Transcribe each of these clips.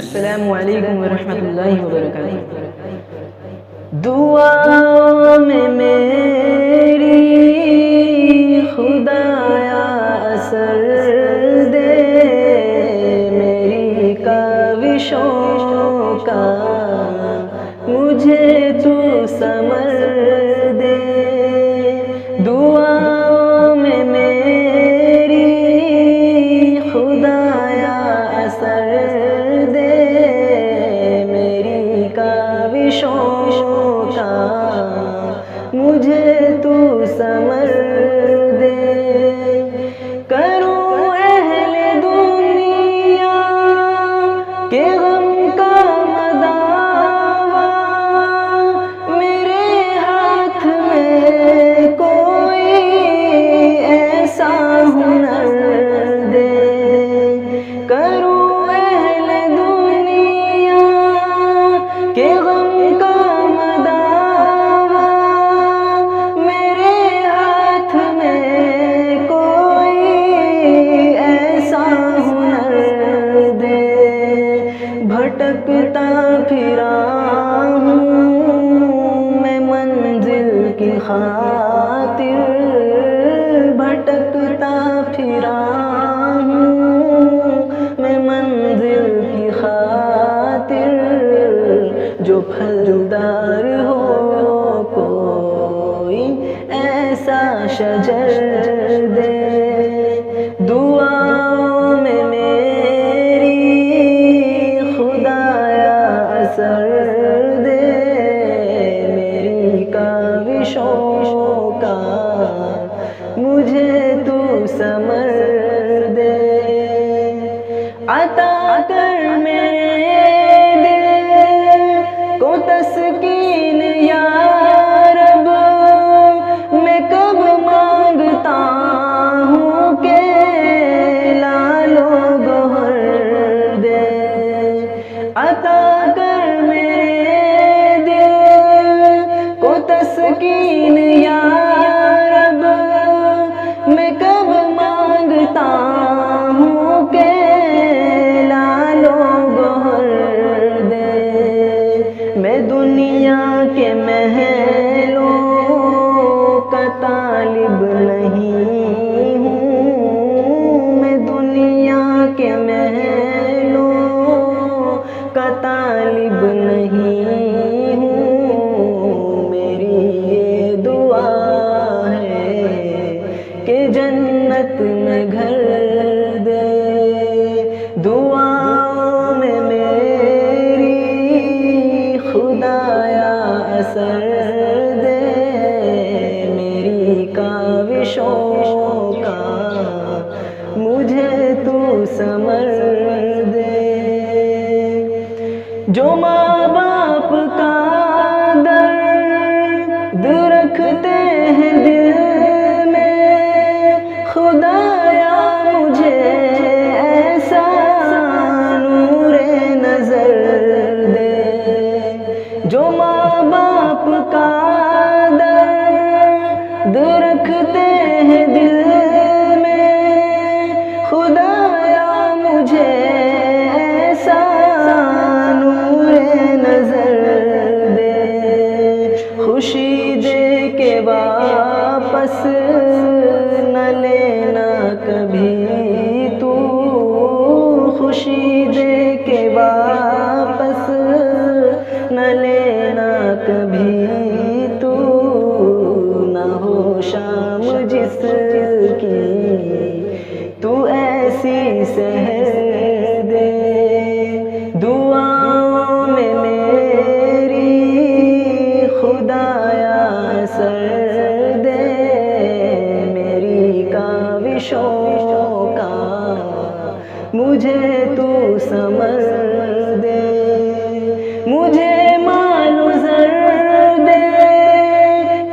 अस्सलामु अलैकुम वरहमतुल्लाहि वबरकातुहू। दुआ में मेरी खुदाया असर दे, मेरी काविशों का मुझे तू समर दे। दुआ में मेरी खुदाया असर दे, मेरी काविशों का मुझे तू समर दे। करूं अहले दुनिया के गम का मदावा, मेरे हाथ में कोई ऐसा हुनर दे। करूं अहले दुनिया के गम का मदावा, मेरे हाथ में कोई ऐसा हुनर दे। भटकता फिरा हूँ मैं मंजिल की खातिर, भटकता फिरा हूँ मैं मंजिल की खातिर। जो फलदार हो कोई ऐसा शजर दे। दुआओं में मेरी खुदाया असर दे, मेरी काविशों का मुझे तू समर दे। अता कर मेरे दिल को तस्कीन या रब, मैं कब मांगता हूँ के लालो गोहर दे। अता कर मेरे दिल को तस्कीन या रब, मैं कब मांगता हूँ के लालो गोहर दे। मैं दुनिया के महलों का तालिब नहीं हूँ, मैं दुनिया के महलों का तालिब नहीं हूँ। मेरी ये दुआ है कि जन्नत में घर दे। दुआओं में मेरी खुदाया असर दे, मेरी काविशों का मुझे तू समर दे। जो माँ बाप का दर्द रखते हैं दिल में, खुदाया मुझे ऐसा नूरे नजर दे। जो माँ बाप का दर्द रखते हैं दिल में, खुदाया मुझे ऐसा नूरे नजर दे। खुशी दे के वापस न लेना कभी तू, खुशी दे के वापस न लेना कभी तू। न हो शाम जिसकी तू ऐसी सहर दे। दुआओं में मेरी खुदाया असर दे, मेरी काविशों का मुझे तू समर दे। मुझे मालूम ज़र दे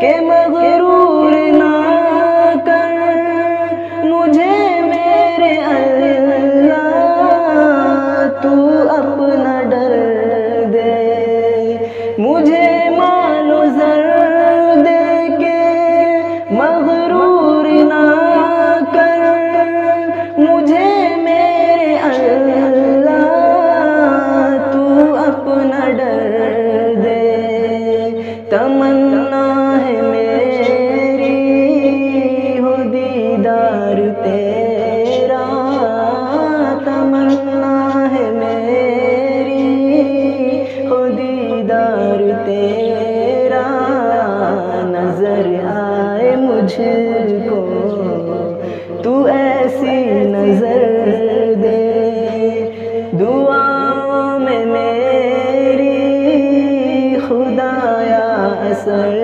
के मगरूर ना कर, मुझे मेरे अल्लाह मुझको तू ऐसी नजर दे। दुआओं में मेरी खुदाया असर